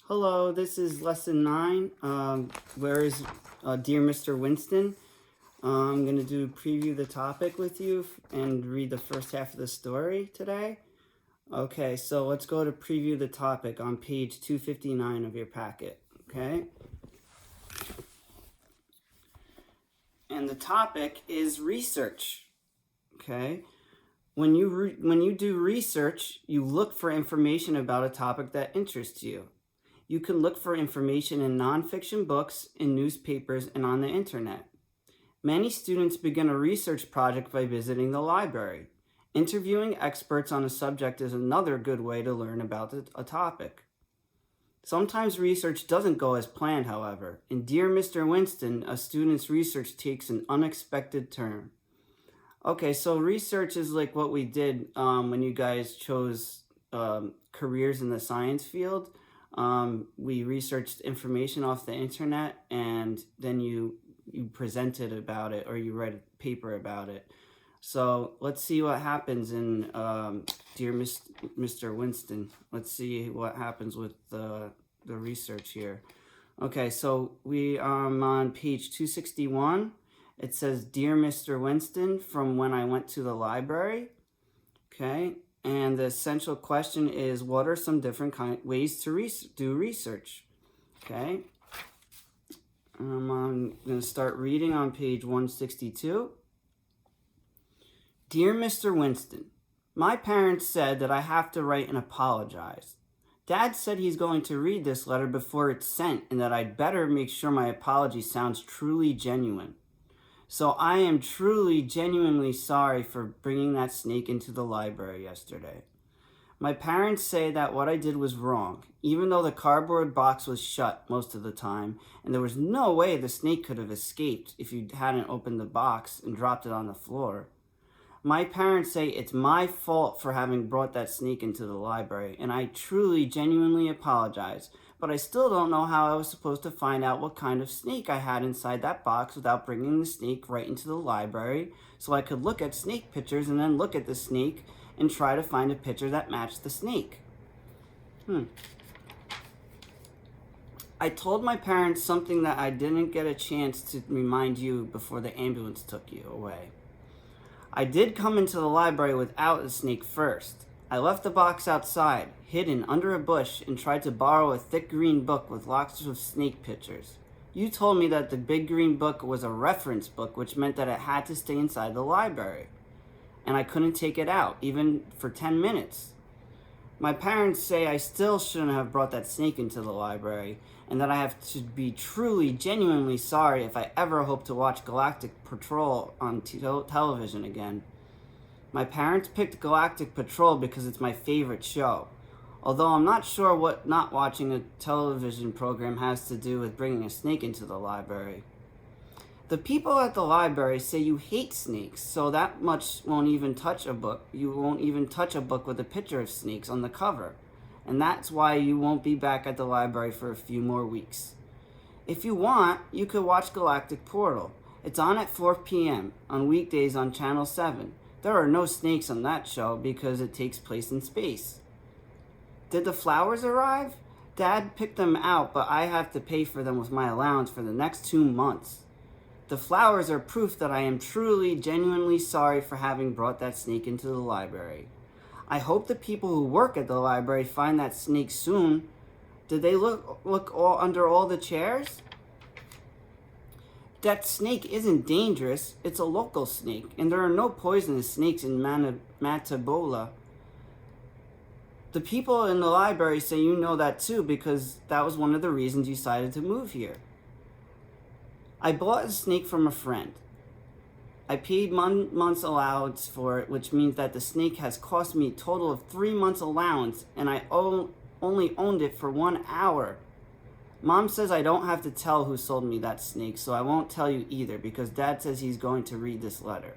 Hello, this is lesson 9. Where is Dear Mr. Winston? I'm going to do preview the topic with you and read the first half of the story today. Okay, so let's go to preview the topic on page 259 of your packet. Okay? And the topic is research. Okay? When you do research, you look for information about a topic that interests you. You can look for information in nonfiction books, in newspapers, and on the internet. Many students begin a research project by visiting the library. Interviewing experts on a subject is another good way to learn about a topic. Sometimes research doesn't go as planned, however. In Dear Mr. Winston, a student's research takes an unexpected turn. Okay, so research is like what we did when you guys chose careers in the science field. We researched information off the internet, and then you presented about it, or you read a paper about it. So let's see what happens in Dear Mr. Winston. Let's see what happens with the research here. Okay, so we are on page 261. It says, Dear Mr. Winston, from when I went to the library. Okay. And the essential question is, what are some different ways to do research? Okay. I'm going to start reading on page 162. Dear Mr. Winston, my parents said that I have to write and apologize. Dad said he's going to read this letter before it's sent and that I'd better make sure my apology sounds truly genuine. So I am truly, genuinely sorry for bringing that snake into the library yesterday. My parents say that what I did was wrong, even though the cardboard box was shut most of the time, and there was no way the snake could have escaped if you hadn't opened the box and dropped it on the floor. My parents say it's my fault for having brought that snake into the library, and I truly, genuinely apologize. But I still don't know how I was supposed to find out what kind of snake I had inside that box without bringing the snake right into the library so I could look at snake pictures and then look at the snake and try to find a picture that matched the snake. I told my parents something that I didn't get a chance to remind you before the ambulance took you away. I did come into the library without the snake first. I left the box outside, hidden under a bush, and tried to borrow a thick green book with lots of snake pictures. You told me that the big green book was a reference book, which meant that it had to stay inside the library. And I couldn't take it out, even for 10 minutes. My parents say I still shouldn't have brought that snake into the library, and that I have to be truly, genuinely sorry if I ever hope to watch Galactic Patrol on television again. My parents picked Galactic Patrol because it's my favorite show, although I'm not sure what not watching a television program has to do with bringing a snake into the library. The people at the library say you hate snakes, so that much won't even touch a book. You won't even touch a book with a picture of snakes on the cover, and that's why you won't be back at the library for a few more weeks. If you want, you could watch Galactic Portal. It's on at 4 p.m. on weekdays on Channel 7. There are no snakes on that show because it takes place in space. Did the flowers arrive? Dad picked them out, but I have to pay for them with my allowance for the next 2 months. The flowers are proof that I am truly, genuinely sorry for having brought that snake into the library. I hope the people who work at the library find that snake soon. Did they look all under all the chairs? That snake isn't dangerous. It's a local snake, and there are no poisonous snakes in Matabola. The people in the library say you know that too because that was one of the reasons you decided to move here. I bought a snake from a friend. I paid month's allowance for it, which means that the snake has cost me a total of 3 months' allowance, and I only owned it for 1 hour. Mom says I don't have to tell who sold me that snake, so I won't tell you either because Dad says he's going to read this letter.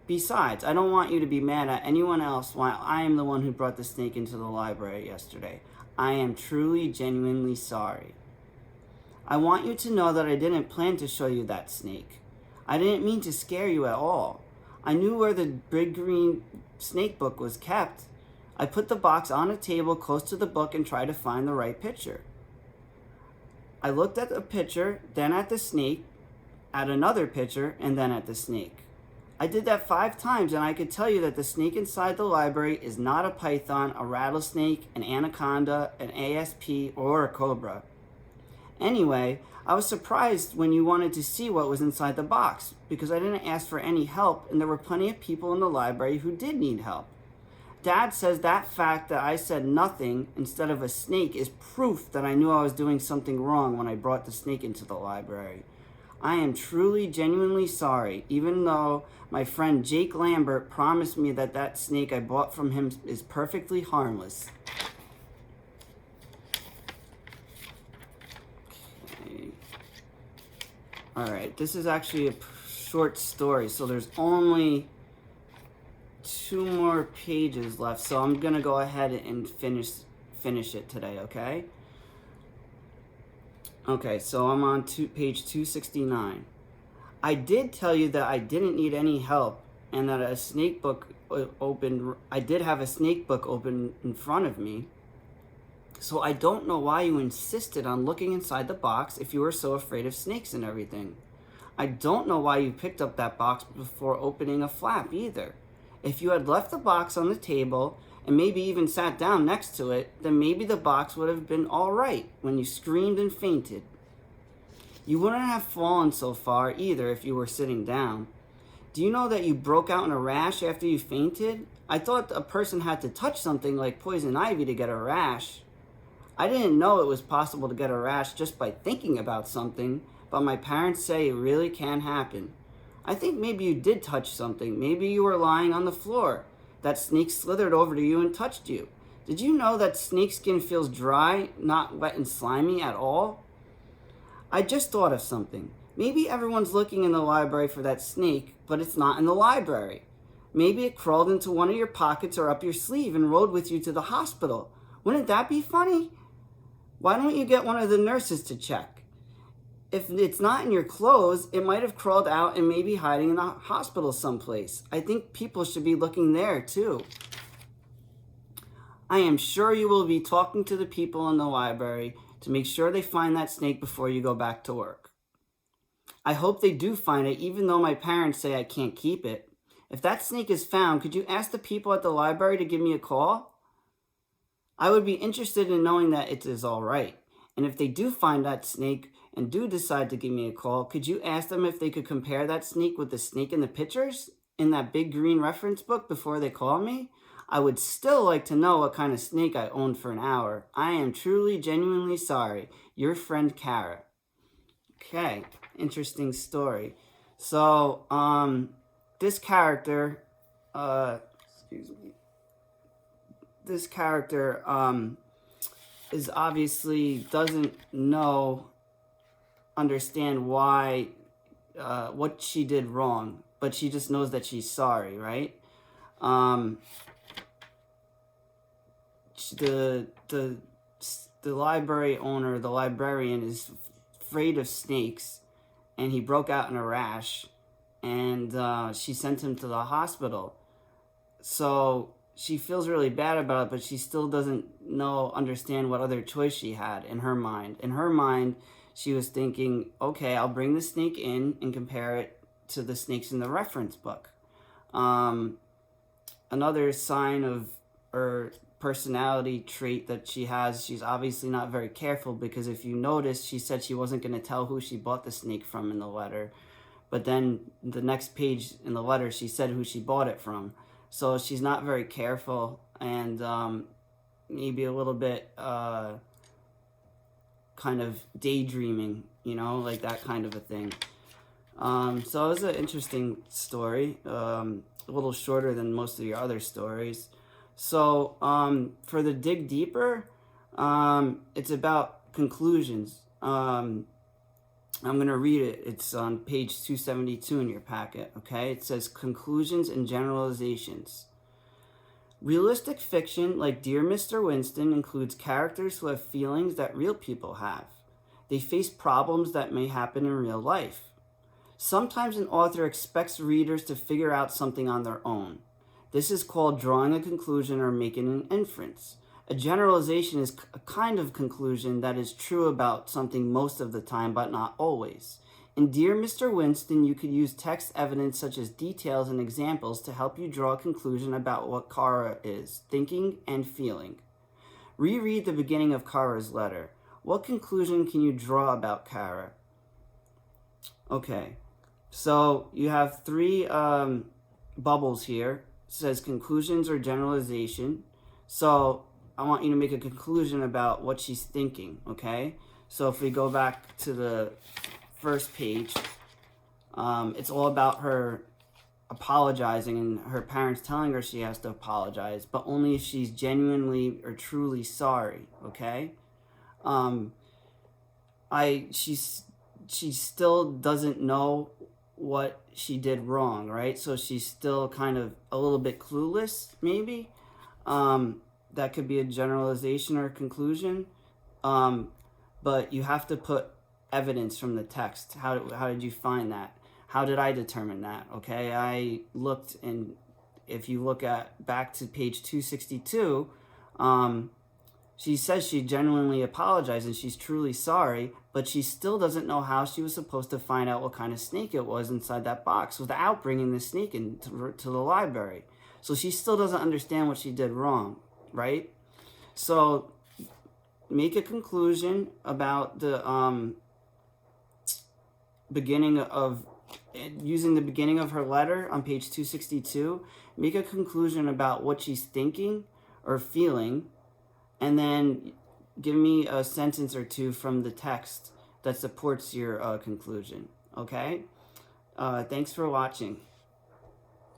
Besides, I don't want you to be mad at anyone else while I am the one who brought the snake into the library yesterday. I am truly, genuinely sorry. I want you to know that I didn't plan to show you that snake. I didn't mean to scare you at all. I knew where the big green snake book was kept. I put the box on a table close to the book and tried to find the right picture. I looked at the picture, then at the snake, at another picture, and then at the snake. I did that 5 times, and I could tell you that the snake inside the library is not a python, a rattlesnake, an anaconda, an ASP, or a cobra. Anyway, I was surprised when you wanted to see what was inside the box, because I didn't ask for any help, and there were plenty of people in the library who did need help. Dad says that fact that I said nothing instead of a snake is proof that I knew I was doing something wrong when I brought the snake into the library. I am truly, genuinely sorry, even though my friend Jake Lambert promised me that that snake I bought from him is perfectly harmless. Okay. Alright, this is actually a short story, so there's only 2 more pages left, so I'm gonna go ahead and finish it today, okay? Okay, so I'm on page 269. I did tell you that I didn't need any help and that a snake book opened. I did have a snake book open in front of me. So I don't know why you insisted on looking inside the box if you were so afraid of snakes and everything. I don't know why you picked up that box before opening a flap either. If you had left the box on the table and maybe even sat down next to it, then maybe the box would have been all right when you screamed and fainted. You wouldn't have fallen so far either if you were sitting down. Do you know that you broke out in a rash after you fainted? I thought a person had to touch something like poison ivy to get a rash. I didn't know it was possible to get a rash just by thinking about something, but my parents say it really can happen. I think maybe you did touch something. Maybe you were lying on the floor. That snake slithered over to you and touched you. Did you know that snake skin feels dry, not wet and slimy at all? I just thought of something. Maybe everyone's looking in the library for that snake, but it's not in the library. Maybe it crawled into one of your pockets or up your sleeve and rode with you to the hospital. Wouldn't that be funny? Why don't you get one of the nurses to check? If it's not in your clothes, it might have crawled out and may be hiding in the hospital someplace. I think people should be looking there too. I am sure you will be talking to the people in the library to make sure they find that snake before you go back to work. I hope they do find it, even though my parents say I can't keep it. If that snake is found, could you ask the people at the library to give me a call? I would be interested in knowing that it is all right. And if they do find that snake and do decide to give me a call, could you ask them if they could compare that snake with the snake in the pictures in that big green reference book before they call me? I would still like to know what kind of snake I owned for an hour. I am truly, genuinely sorry. Your friend, Kara. Okay, interesting story. So, this character, this character, is obviously doesn't understand why, what she did wrong, but she just knows that she's sorry, right? The library owner, the librarian, is afraid of snakes, and he broke out in a rash, and she sent him to the hospital. So she feels really bad about it, but she still doesn't understand what other choice she had in her mind. In her mind, she was thinking, okay, I'll bring the snake in and compare it to the snakes in the reference book. Another sign of her personality trait that she has, she's obviously not very careful, because if you notice, she said she wasn't going to tell who she bought the snake from in the letter. But then the next page in the letter, she said who she bought it from. So she's not very careful, and maybe a little bit kind of daydreaming, like that kind of a thing. So it was an interesting story, a little shorter than most of your other stories. So for the Dig Deeper, it's about conclusions. I'm going to read it. It's on page 272 in your packet, okay? It says, conclusions and generalizations. Realistic fiction, like Dear Mr. Winston, includes characters who have feelings that real people have. They face problems that may happen in real life. Sometimes an author expects readers to figure out something on their own. This is called drawing a conclusion or making an inference. A generalization is a kind of conclusion that is true about something most of the time, but not always. In Dear Mr. Winston, you could use text evidence such as details and examples to help you draw a conclusion about what Kara is thinking and feeling. Reread the beginning of Kara's letter. What conclusion can you draw about Kara? Okay, so you have three bubbles here. It says conclusions or generalization. So I want you to make a conclusion about what she's thinking, okay? So if we go back to the first page, it's all about her apologizing and her parents telling her she has to apologize, but only if she's genuinely or truly sorry, okay? She still doesn't know what she did wrong, right? So she's still kind of a little bit clueless, maybe. That could be a generalization or a conclusion. But you have to put evidence from the text. How did you find that? How did I determine that? Okay, I looked, and if you look back to page 262, she says she genuinely apologized and she's truly sorry, but she still doesn't know how she was supposed to find out what kind of snake it was inside that box without bringing the snake into the library. So she still doesn't understand what she did wrong, right? So make a conclusion about the beginning of, using the beginning of her letter on page 262, make a conclusion about what she's thinking or feeling, and then give me a sentence or two from the text that supports your conclusion, okay? Thanks for watching.